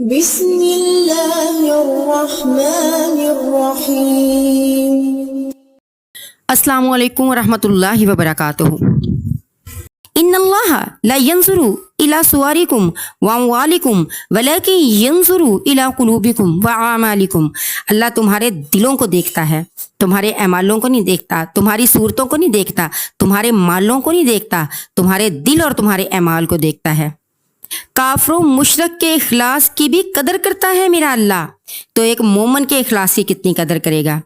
بسم اللہ الرحمن الرحیم۔ السلام علیکم ورحمۃ اللہ وبرکاتہ۔ ان اللہ لا ينظر الى صورکم واموالکم ولکن ينظر الى قلوبکم واعمالکم۔ اللہ تمہارے دلوں کو دیکھتا ہے، تمہارے اعمالوں کو نہیں دیکھتا، تمہاری صورتوں کو نہیں دیکھتا، تمہارے مالوں کو نہیں دیکھتا، تمہارے دل اور تمہارے اعمال کو دیکھتا ہے۔ کافر و مشرک کے اخلاص کی بھی قدر کرتا ہے میرا اللہ، تو ایک مومن کے اخلاص کی کتنی قدر کرے گا۔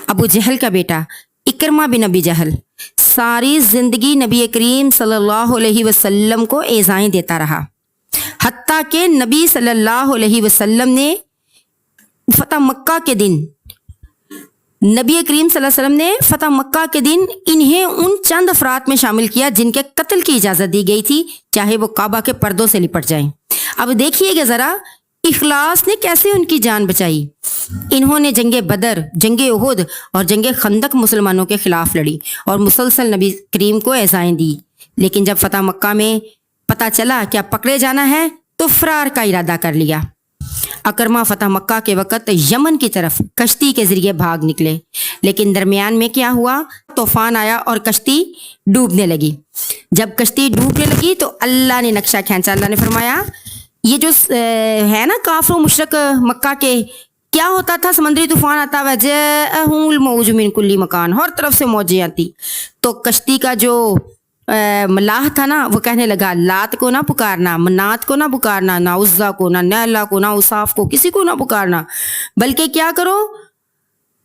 ابو جہل کا بیٹا اکرمہ بن ابی جہل ساری زندگی نبی کریم صلی اللہ علیہ وسلم کو ایذائیں دیتا رہا، حتیٰ کہ نبی صلی اللہ علیہ وسلم نے فتح مکہ کے دن نبی کریم صلی اللہ علیہ وسلم نے فتح مکہ کے دن انہیں ان چند افراد میں شامل کیا جن کے قتل کی اجازت دی گئی تھی، چاہے وہ کعبہ کے پردوں سے لپٹ جائیں۔ اب دیکھیے گا ذرا اخلاص نے کیسے ان کی جان بچائی۔ انہوں نے جنگ بدر، جنگ احد اور جنگ خندق مسلمانوں کے خلاف لڑی اور مسلسل نبی کریم کو ایذائیں دی، لیکن جب فتح مکہ میں پتہ چلا کہ اب پکڑے جانا ہے تو فرار کا ارادہ کر لیا۔ اکرمہ فتح مکہ کے وقت یمن کی طرف کشتی کے ذریعے بھاگ نکلے، لیکن درمیان میں کیا ہوا، طوفان آیا اور کشتی ڈوبنے لگی۔ جب کشتی ڈوبنے لگی تو اللہ نے نقشہ کھینچا۔ اللہ نے فرمایا یہ جو ہے نا کافر و مشرک مکہ کے، کیا ہوتا تھا، سمندری طوفان آتا ہوا، جاءہم الموج من کل مکان، ہر طرف سے موجیں آتی، تو کشتی کا جو ملاح تھا نا وہ کہنے لگا لات کو نہ پکارنا، منات کو نہ پکارنا، نہ عزا کو، نہ نیلا کو، نہ اصاف کو، کسی کو نہ پکارنا، بلکہ کیا کرو،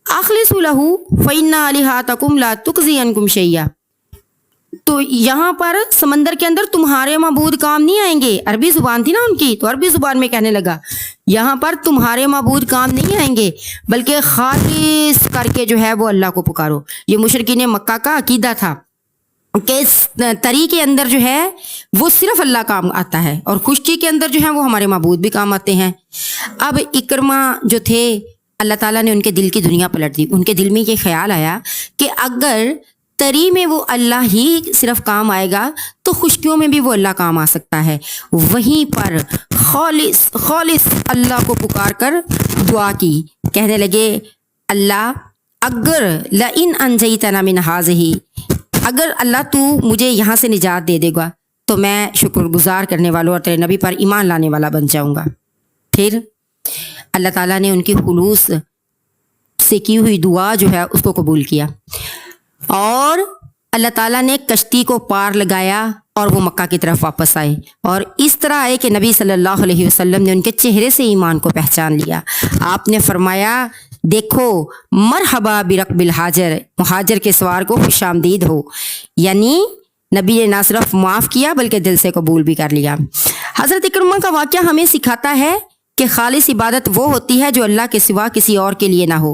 اخلصوا لہ فإن آلہتکم لا تغزی عنکم شیئا۔ تو یہاں پر سمندر کے اندر تمہارے معبود کام نہیں آئیں گے، عربی زبان تھی نا ان کی، تو عربی زبان میں کہنے لگا یہاں پر تمہارے معبود کام نہیں آئیں گے، بلکہ خالص کر کے جو ہے وہ اللہ کو پکارو۔ یہ مشرکین مکہ کا عقیدہ تھا کہ اس تری کے اندر جو ہے وہ صرف اللہ کام آتا ہے، اور خشکی کے اندر جو ہے وہ ہمارے معبود بھی کام آتے ہیں۔ اب اکرمہ جو تھے، اللہ تعالیٰ نے ان کے دل کی دنیا پلٹ دی۔ ان کے دل میں یہ خیال آیا کہ اگر تری میں وہ اللہ ہی صرف کام آئے گا تو خشکیوں میں بھی وہ اللہ کام آ سکتا ہے۔ وہیں پر خالص اللہ کو پکار کر دعا کی، کہنے لگے اللہ اگر لئن انجیتنا من ہذہ، اگر اللہ تو مجھے یہاں سے نجات دے دے گا تو میں شکر گزار کرنے والوں اور تیرے نبی پر ایمان لانے والا بن جاؤں گا۔ پھر اللہ تعالیٰ نے ان کی خلوص سے کی ہوئی دعا جو ہے اس کو قبول کیا، اور اللہ تعالیٰ نے کشتی کو پار لگایا اور وہ مکہ کی طرف واپس آئے، اور اس طرح آئے کہ نبی صلی اللہ علیہ وسلم نے ان کے چہرے سے ایمان کو پہچان لیا۔ آپ نے فرمایا دیکھو مرحبا برکب الحاجر، مہاجر کے سوار کو خوش آمدید ہو، یعنی نبی نے نہ صرف معاف کیا بلکہ دل سے قبول بھی کر لیا۔ حضرت اکرمہ کا واقعہ ہمیں سکھاتا ہے کہ خالص عبادت وہ ہوتی ہے جو اللہ کے سوا کسی اور کے لیے نہ ہو۔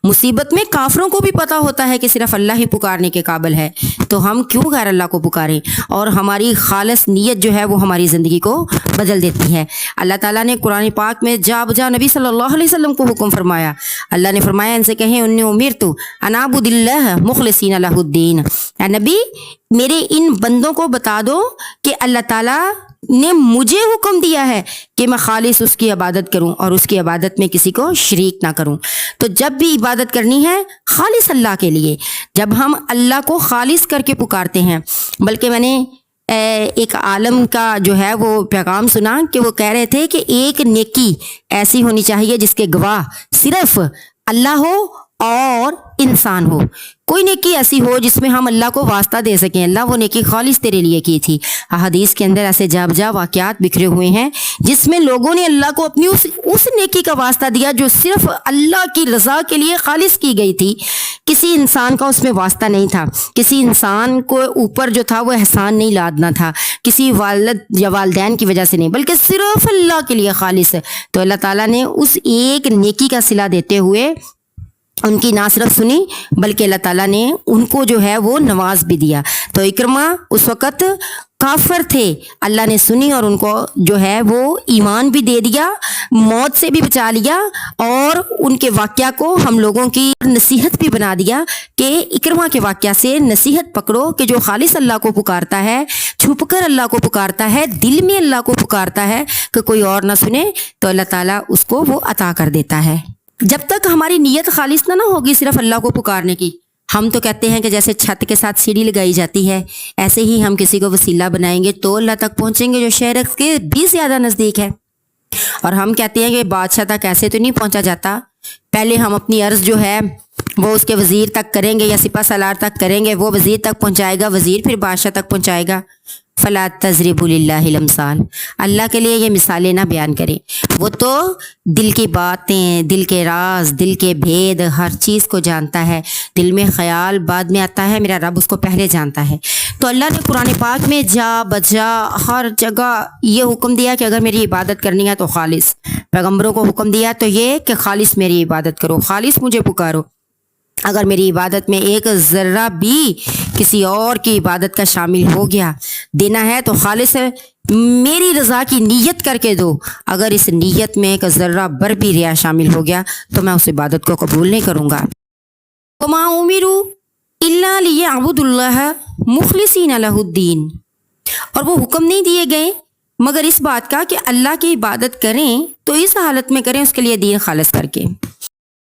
مصیبت میں کافروں کو بھی پتہ ہوتا ہے کہ صرف اللہ ہی پکارنے کے قابل ہے، تو ہم کیوں غیر اللہ کو پکاریں، اور ہماری خالص نیت جو ہے وہ ہماری زندگی کو بدل دیتی ہے۔ اللہ تعالیٰ نے قرآن پاک میں جا بجا نبی صلی اللہ علیہ وسلم کو حکم فرمایا۔ اللہ نے فرمایا ان سے کہیں انی امرت ان اعبد اللہ مخلصین لہ الدین، اے نبی میرے ان بندوں کو بتا دو کہ اللہ تعالیٰ نے مجھے حکم دیا ہے کہ میں خالص اس کی عبادت کروں اور اس کی عبادت میں کسی کو شریک نہ کروں۔ تو جب بھی عبادت کرنی ہے خالص اللہ کے لیے، جب ہم اللہ کو خالص کر کے پکارتے ہیں۔ بلکہ میں نے ایک عالم کا جو ہے وہ پیغام سنا کہ وہ کہہ رہے تھے کہ ایک نیکی ایسی ہونی چاہیے جس کے گواہ صرف اللہ ہو اور انسان ہو، کوئی نیکی ایسی ہو جس میں ہم اللہ کو واسطہ دے سکیں، اللہ وہ نیکی خالص تیرے لیے کی تھی۔ احادیث کے اندر ایسے جا بجا واقعات بکھرے ہوئے ہیں جس میں لوگوں نے اللہ کو اپنی اس نیکی کا واسطہ دیا جو صرف اللہ کی رضا کے لیے خالص کی گئی تھی۔ کسی انسان کا اس میں واسطہ نہیں تھا، کسی انسان کو اوپر جو تھا وہ احسان نہیں لادنا تھا، کسی والد یا والدین کی وجہ سے نہیں، بلکہ صرف اللہ کے لیے خالص ہے۔ تو اللہ تعالیٰ نے اس ایک نیکی کا صلہ دیتے ہوئے ان کی نہ صرف سنی بلکہ اللہ تعالیٰ نے ان کو جو ہے وہ نواز بھی دیا. تو اکرمہ اس وقت کافر تھے, اللہ نے سنی اور ان کو جو ہے وہ ایمان بھی دے دیا, موت سے بھی بچا لیا, اور ان کے واقعہ کو ہم لوگوں کی نصیحت بھی بنا دیا کہ اکرمہ کے واقعہ سے نصیحت پکڑو کہ جو خالص اللہ کو پکارتا ہے, چھپ کر اللہ کو پکارتا ہے, دل میں اللہ کو پکارتا ہے کہ کوئی اور نہ سنے, تو اللہ تعالیٰ اس کو وہ عطا کر دیتا ہے. جب تک ہماری نیت خالص نہ ہوگی صرف اللہ کو پکارنے کی, ہم تو کہتے ہیں کہ جیسے چھت کے ساتھ سیڑھی لگائی جاتی ہے ایسے ہی ہم کسی کو وسیلہ بنائیں گے تو اللہ تک پہنچیں گے جو شہر کے بھی زیادہ نزدیک ہے. اور ہم کہتے ہیں کہ بادشاہ تک ایسے تو نہیں پہنچا جاتا, پہلے ہم اپنی عرض جو ہے وہ اس کے وزیر تک کریں گے یا سپہ سالار تک کریں گے, وہ وزیر تک پہنچائے گا, وزیر پھر بادشاہ تک پہنچائے گا. فلا تضربوا للہ الامثال, اللہ کے لیے یہ مثالیں نہ بیان کریں, وہ تو دل کی باتیں, دل کے راز, دل کے بھید ہر چیز کو جانتا ہے. دل میں خیال بعد میں آتا ہے, میرا رب اس کو پہلے جانتا ہے. تو اللہ نے قرآن پاک میں جا بجا ہر جگہ یہ حکم دیا کہ اگر میری عبادت کرنی ہے تو خالص, پیغمبروں کو حکم دیا تو یہ کہ خالص میری عبادت کرو, خالص مجھے پکارو. اگر میری عبادت میں ایک ذرہ بھی کسی اور کی عبادت کا شامل ہو گیا, دینا ہے تو خالص میری رضا کی نیت کر کے دو. اگر اس نیت میں ایک ذرہ بر بھی ریا شامل ہو گیا تو میں اس عبادت کو قبول نہیں کروں گا. وما امروا الا لیعبدوا اللہ مخلصین لہ الدین, اور وہ حکم نہیں دیے گئے مگر اس بات کا کہ اللہ کی عبادت کریں تو اس حالت میں کریں اس کے لیے دین خالص کر کے.